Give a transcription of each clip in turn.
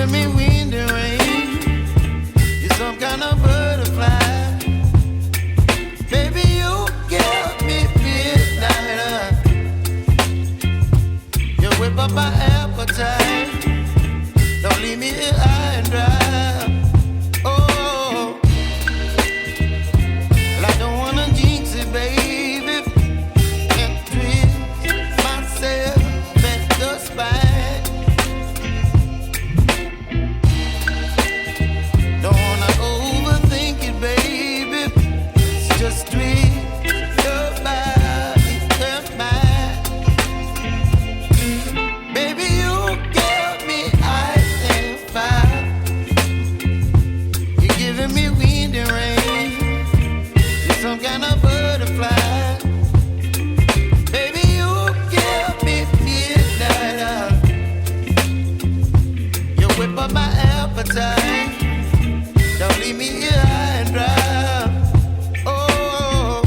giving me wind and rain. You're some kind of butterfly. Baby, you give me midnight. You whip up my appetite. Don't leave me here high and dry. Oh, well, I don't wanna jinx it, baby, and twist myself at the spine. Don't wanna overthink it, baby. It's just twist your body and mine. Baby, you give me ice and fire. You're giving me wind and rain. You're some kind of butterfly. Baby, you give me midnight. You whip up my appetite. Don't leave me here high and dry. Oh,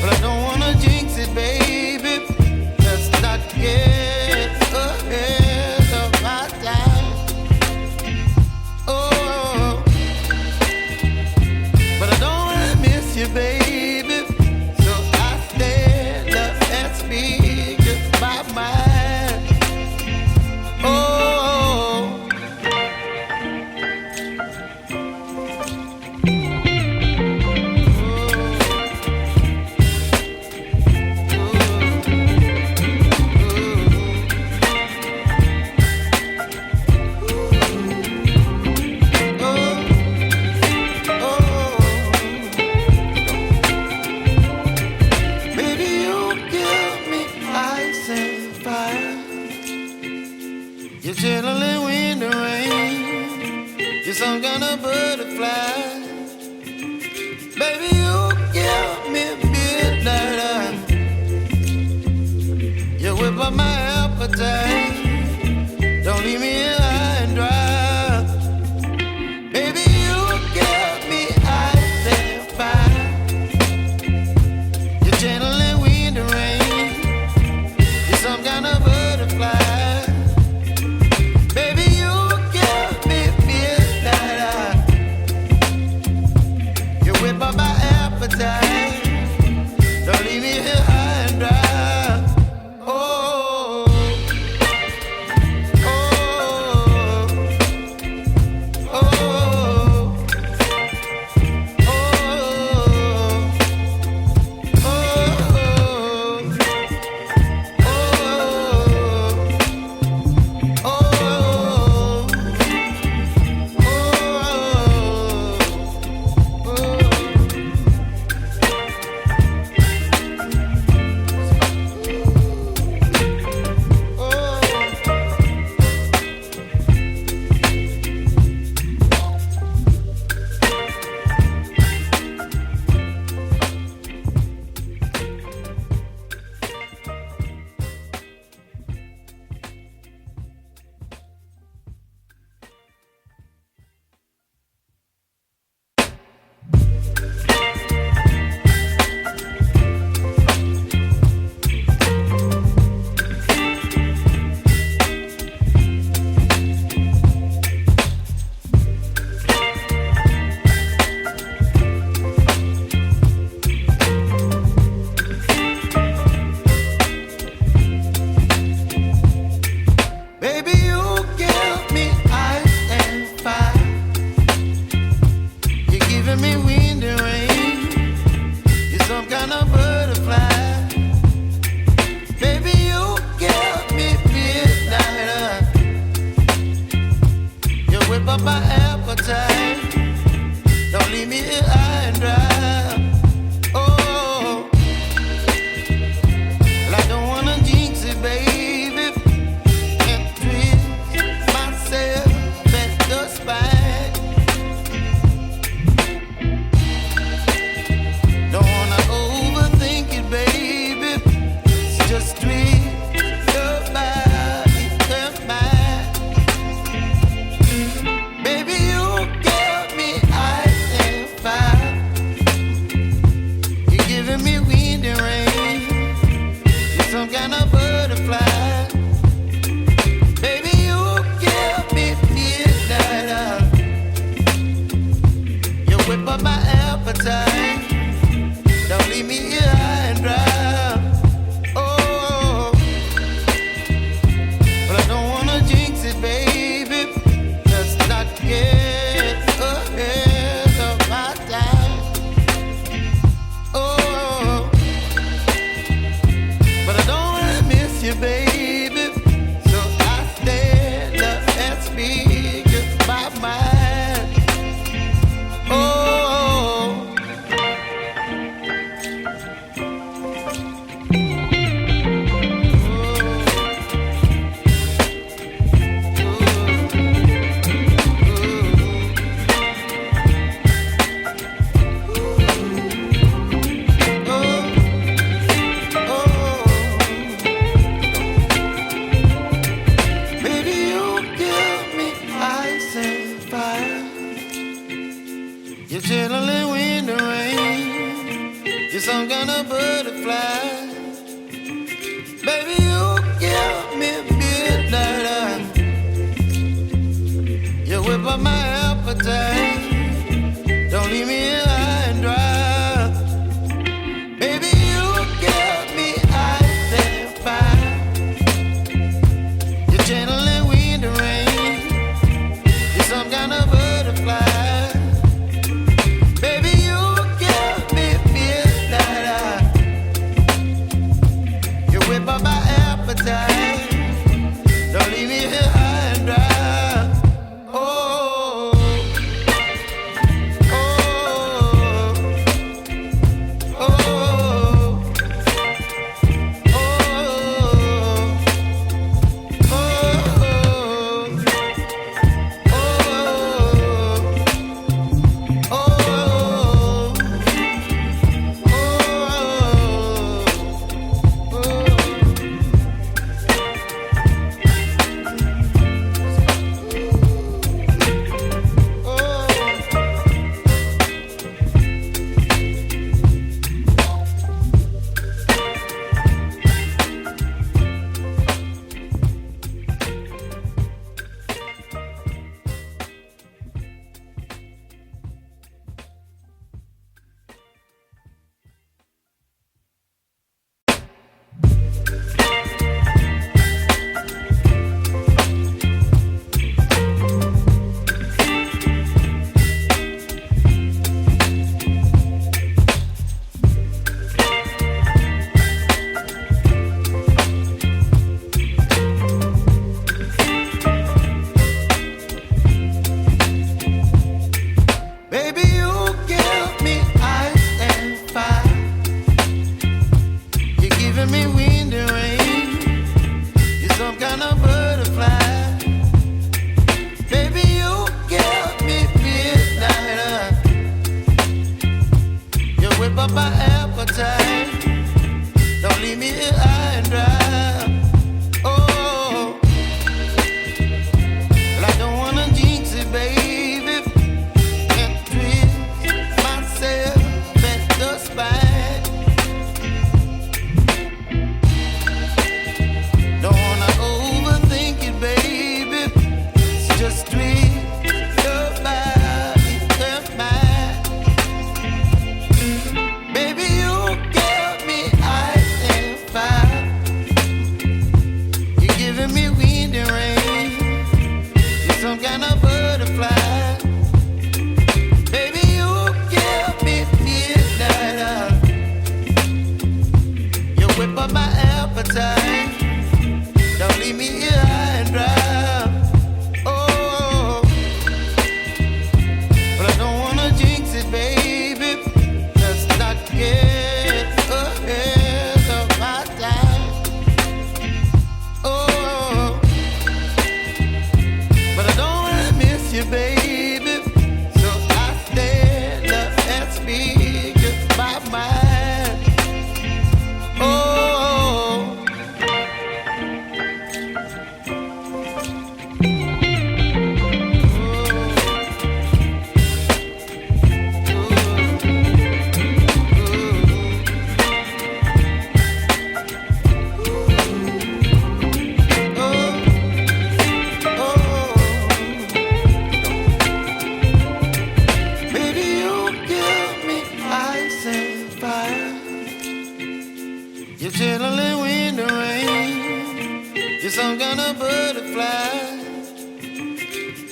but I don't wanna jinx it, baby. Let's not get ahead of my time. Oh, but I don't wanna miss you, baby. So I stand up and speak just my mind. Oh. Baby, you give me ice and fire. You're chilling wind and rain. You're some kind of butterfly. Baby, you give me midnight. You whip up my appetite. Don't leave me here high and dry. Baby, you give me ice and fire. You're channeling wind and rain. You're some kind of butterfly. Baby, you give me midnight. You whip up my appetite. Don't leave me here high and dry. Oh.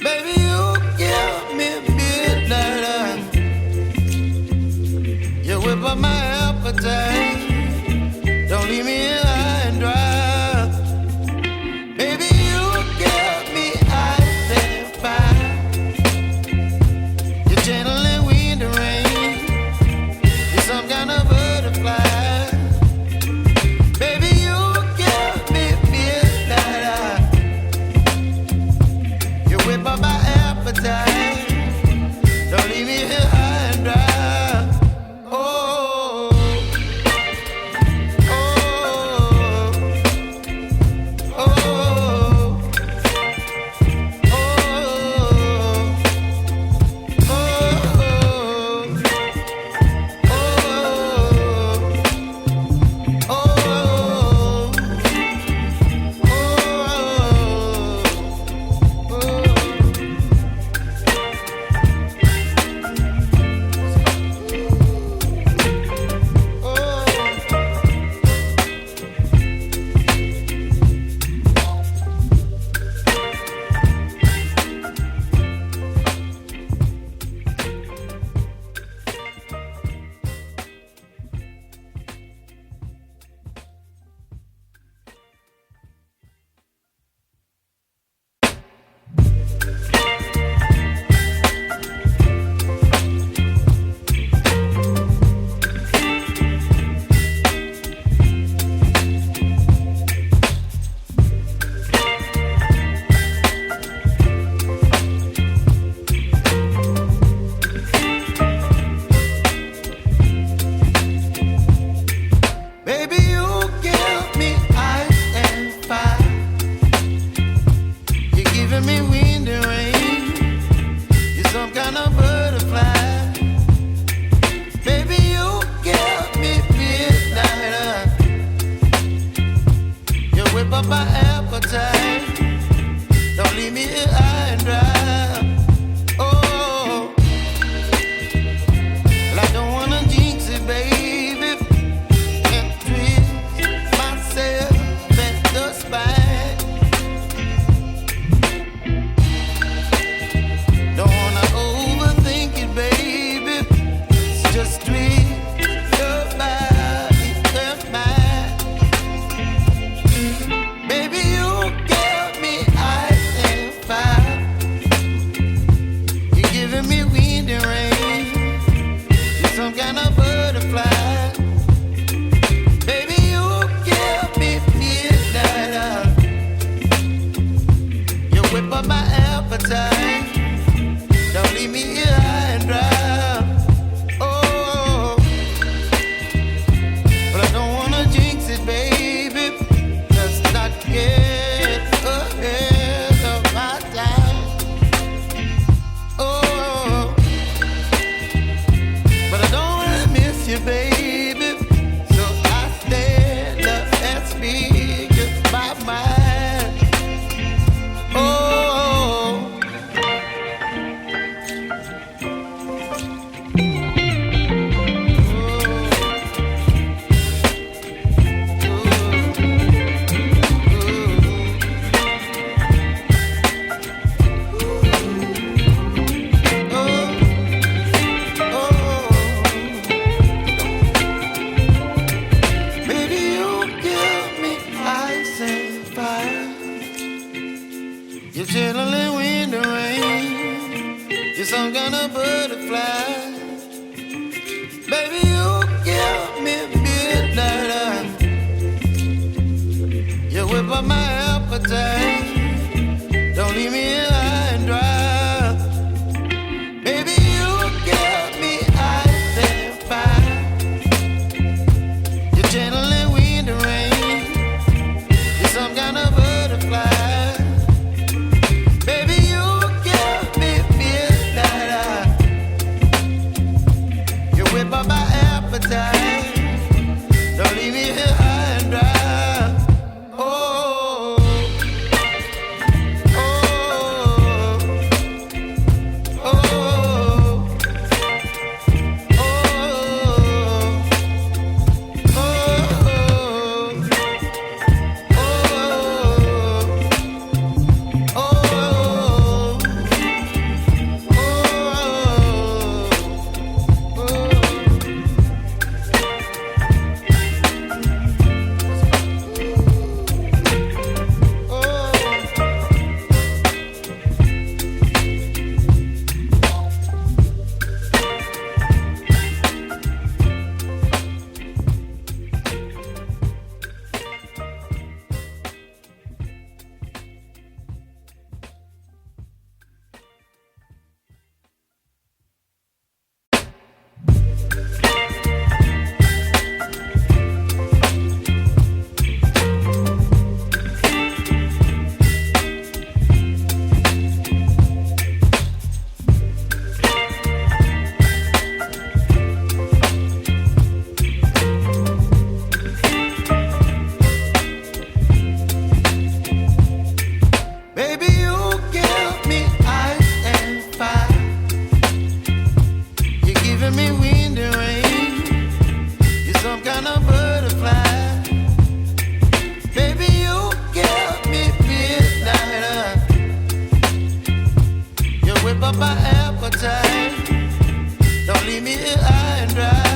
Baby, you give me midnight. You whip up my appetite. Don't leave me here high and dry. Baby, you give me ice and fire. You're channeling wind and rain. You're some kind of butterfly. Baby, you give me midnight. You whip up my appetite. Don't leave me here high and dry. Oh, up my appetite. Don't leave me here high and dry.